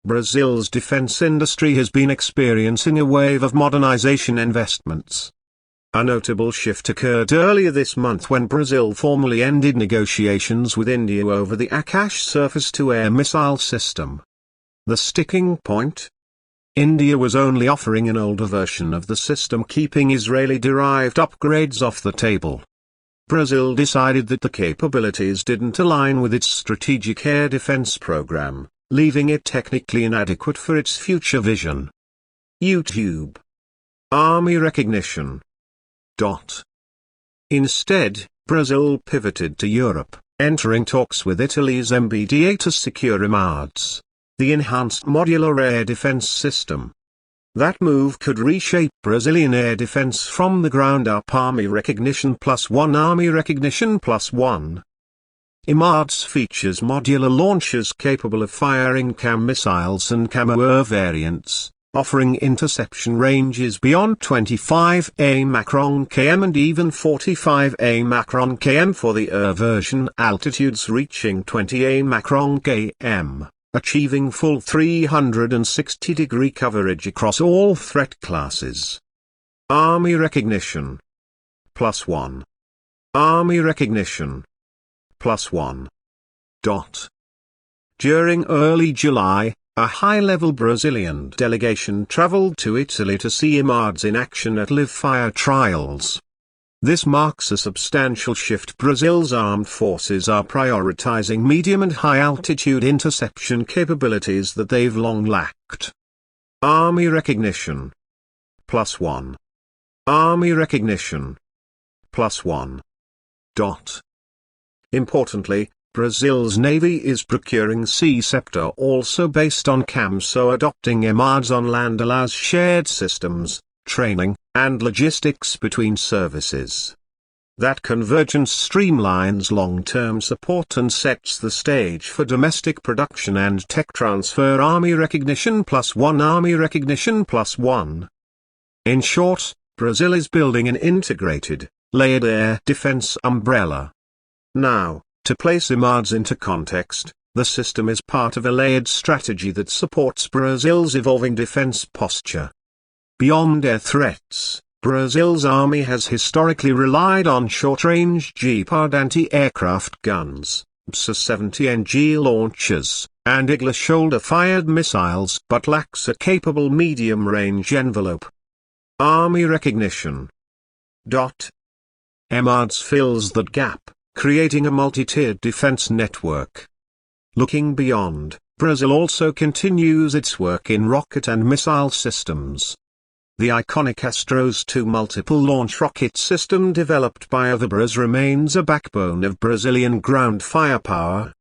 Brazil's defense industry has been experiencing a wave of modernization investments. A notable shift occurred earlier this month when Brazil formally ended negotiations with India over the Akash surface-to-air missile system. The sticking point? India was only offering an older version of the system, keeping Israeli-derived upgrades off the table. Brazil decided that the capabilities didn't align with its strategic air defense program, leaving it technically inadequate for its future vision. YouTube. Army recognition. Instead, Brazil pivoted to Europe, entering talks with Italy's MBDA to secure EMADS, the Enhanced Modular Air Defense System. That move could reshape Brazilian air defense from the ground up. Army Recognition +1. Army Recognition +1. EMADS features modular launchers capable of firing CAM missiles and CAM-ER variants, offering interception ranges beyond 25 macron km and even 45 macron km for the ER version, altitudes reaching 20 macron km, achieving full 360-degree coverage across all threat classes. Army Recognition +1. Army Recognition +1. During early July, a high-level Brazilian delegation traveled to Italy to see EMADS in action at live-fire trials. This marks a substantial shift. Brazil's armed forces are prioritizing medium and high-altitude interception capabilities that they've long lacked. Army Recognition +1. Army Recognition +1. Importantly, Brazil's Navy is procuring Sea Scepter also based on CAM, so adopting EMADS on land allows shared systems, training, and logistics between services. That convergence streamlines long-term support and sets the stage for domestic production and tech transfer. Army Recognition +1. Army Recognition +1. In short, Brazil is building an integrated, layered air defense umbrella. Now, to place EMADS into context, the system is part of a layered strategy that supports Brazil's evolving defense posture. Beyond air threats, Brazil's army has historically relied on short-range Gepard anti-aircraft guns, Sa-70NG launchers, and Igla shoulder-fired missiles, but lacks a capable medium-range envelope. Army Recognition. EMADS fills that gap, creating a multi-tiered defense network. Looking beyond, Brazil also continues its work in rocket and missile systems. The iconic Astros 2 multiple launch rocket system developed by Avibras remains a backbone of Brazilian ground firepower.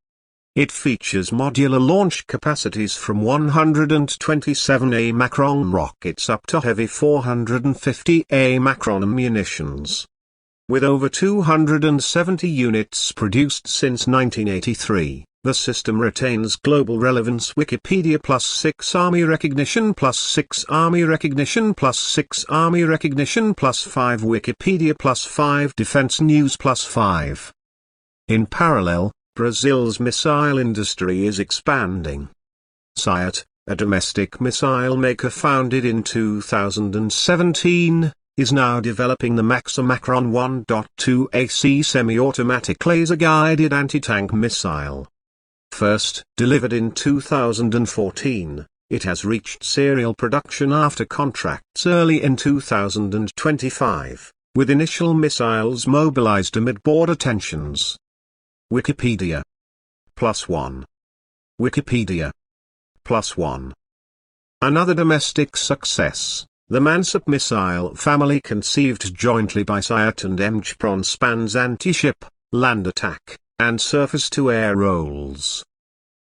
It features modular launch capacities from 127 macron rockets up to heavy 450 macron munitions. With over 270 units produced since 1983, the system retains global relevance. Wikipedia +6. Army Recognition +6. Army Recognition +6. Army Recognition +5. Wikipedia +5. Defense News +5. In parallel, Brazil's missile industry is expanding. SIAT, a domestic missile maker founded in 2017, is now developing the Maxa Macron 1.2 AC semi-automatic laser-guided anti-tank missile. First delivered in 2014, it has reached serial production after contracts early in 2025, with initial missiles mobilized amid border tensions. Wikipedia +1. Wikipedia +1. Another domestic success. The Mansap missile family, conceived jointly by SIAT and MGPRON, spans anti-ship, land attack, and surface-to-air roles.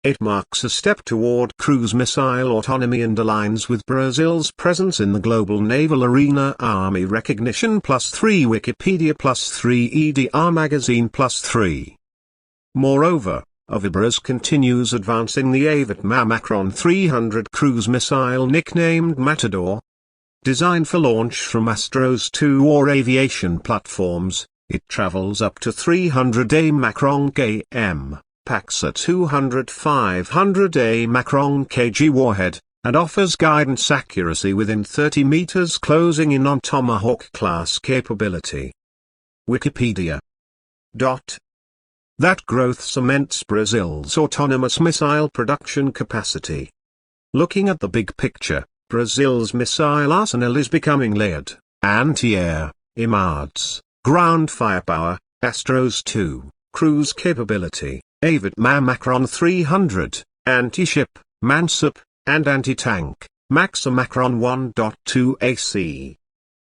It marks a step toward cruise missile autonomy and aligns with Brazil's presence in the global naval arena. Army Recognition +3. Wikipedia +3. EDR Magazine +3. Moreover, Avibras continues advancing the Avatma Macron 300 cruise missile nicknamed Matador. Designed for launch from Astros 2 or aviation platforms, it travels up to 300 macron km, packs a 200-500 macron-kg warhead, and offers guidance accuracy within 30 meters, closing in on Tomahawk-class capability. Wikipedia. That growth cements Brazil's autonomous missile production capacity. Looking at the big picture, Brazil's missile arsenal is becoming layered: anti-air, IMARS, ground firepower, Astros 2, cruise capability, unveiled Macron 300, anti-ship, Mansup, and anti-tank, Macron 1.2 AC.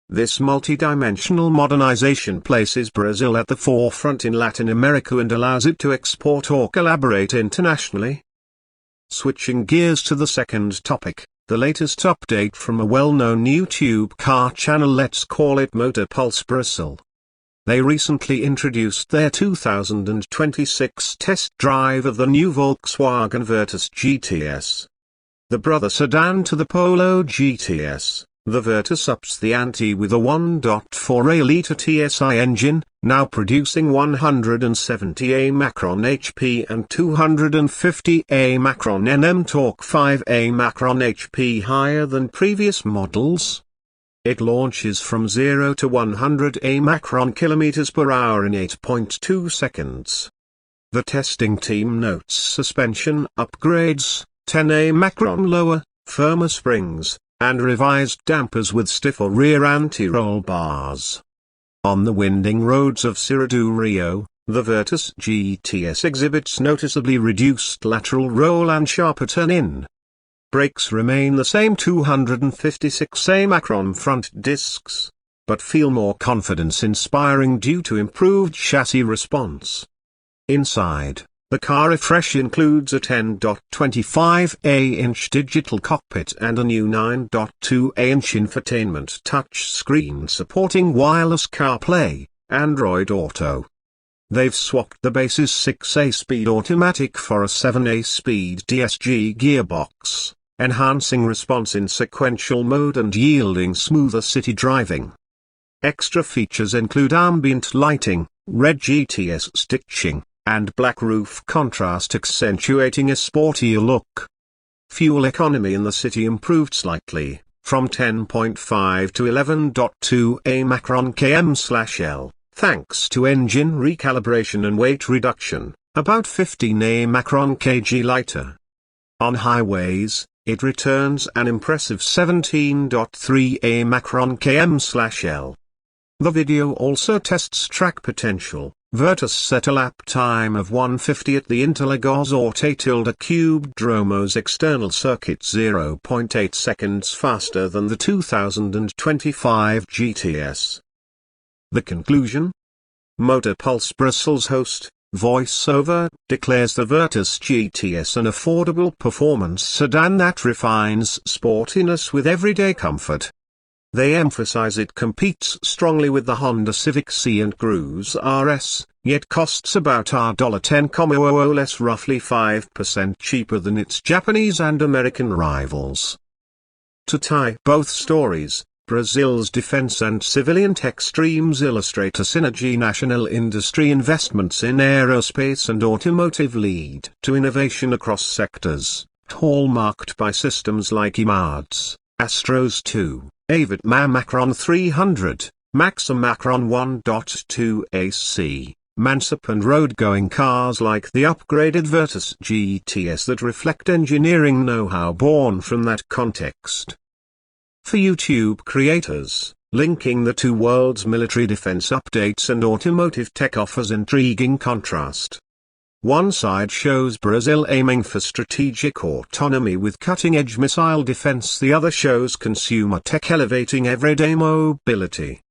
This multi-dimensional modernization places Brazil at the forefront in Latin America and allows it to export or collaborate internationally. Switching gears to the second topic, the latest update from a well-known YouTube car channel, let's call it Motor Pulse Brazil. They recently introduced their 2026 test drive of the new Volkswagen Virtus GTS. The brother sedan to the Polo GTS, the Virtus ups the ante with a 1.4-liter TSI engine, now producing 170 Macron HP and 250 Macron Nm torque, 5 Macron HP higher than previous models. It launches from 0 to 100 Macron km/h in 8.2 seconds. The testing team notes suspension upgrades, 10 Macron lower, firmer springs, and revised dampers with stiffer rear anti-roll bars. On the winding roads of Serra do Rio, the Virtus GTS exhibits noticeably reduced lateral roll and sharper turn-in. Brakes remain the same, 256 Macron front discs, but feel more confidence-inspiring due to improved chassis response. Inside, the car refresh includes a 10.25-inch digital cockpit and a new 9.2-inch infotainment touchscreen supporting wireless CarPlay, Android Auto. They've swapped the base's 6-speed automatic for a 7-speed DSG gearbox, enhancing response in sequential mode and yielding smoother city driving. Extra features include ambient lighting, red GTS stitching, and black roof contrast accentuating a sportier look. Fuel economy in the city improved slightly, from 10.5 to 11.2 Macron km/L, thanks to engine recalibration and weight reduction, about 15 Macron kg lighter. On highways, it returns an impressive 17.3 Macron km/L. The video also tests track potential. Virtus set a lap time of 150 at the Interlagos Orte-Cubedromo's external circuit, 0.8 seconds faster than the 2025 GTS. The conclusion? Motor Pulse Brazil's host, VoiceOver, declares the Virtus GTS an affordable performance sedan that refines sportiness with everyday comfort. They emphasize it competes strongly with the Honda Civic C and Cruze RS, yet costs about $10,000 less, roughly 5% cheaper than its Japanese and American rivals. To tie both stories, Brazil's defense and civilian tech streams illustrate a synergy. National industry investments in aerospace and automotive lead to innovation across sectors, hallmarked by systems like IMARS, Astros 2, unveiled Macron 300, Macron 1.2 AC, Mansup, and road-going cars like the upgraded Virtus GTS that reflect engineering know-how born from that context. For YouTube creators, linking the two worlds, military defense updates and automotive tech, offers intriguing contrast. One side shows Brazil aiming for strategic autonomy with cutting-edge missile defense, the other shows consumer tech elevating everyday mobility.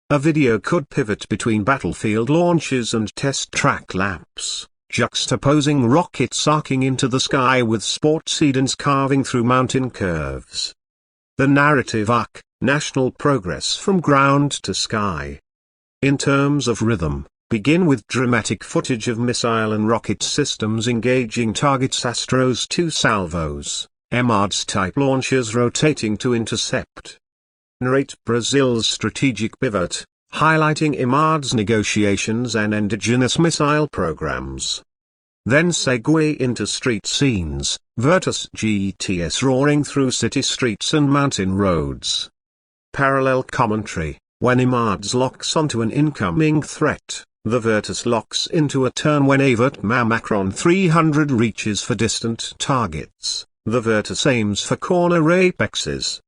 A video could pivot between battlefield launches and test track laps, juxtaposing rockets arcing into the sky with sport sedans carving through mountain curves. The narrative arc, national progress from ground to sky. In terms of rhythm, begin with dramatic footage of missile and rocket systems engaging targets, Astros 2 salvos, IMARS-type launchers rotating to intercept. Narrate Brazil's strategic pivot, highlighting IMARS negotiations and indigenous missile programs. Then segue into street scenes, Virtus GTS roaring through city streets and mountain roads. Parallel commentary: when Imads locks onto an incoming threat, the Virtus locks into a turn. When avert Macron 300 reaches for distant targets, the Virtus aims for corner apexes.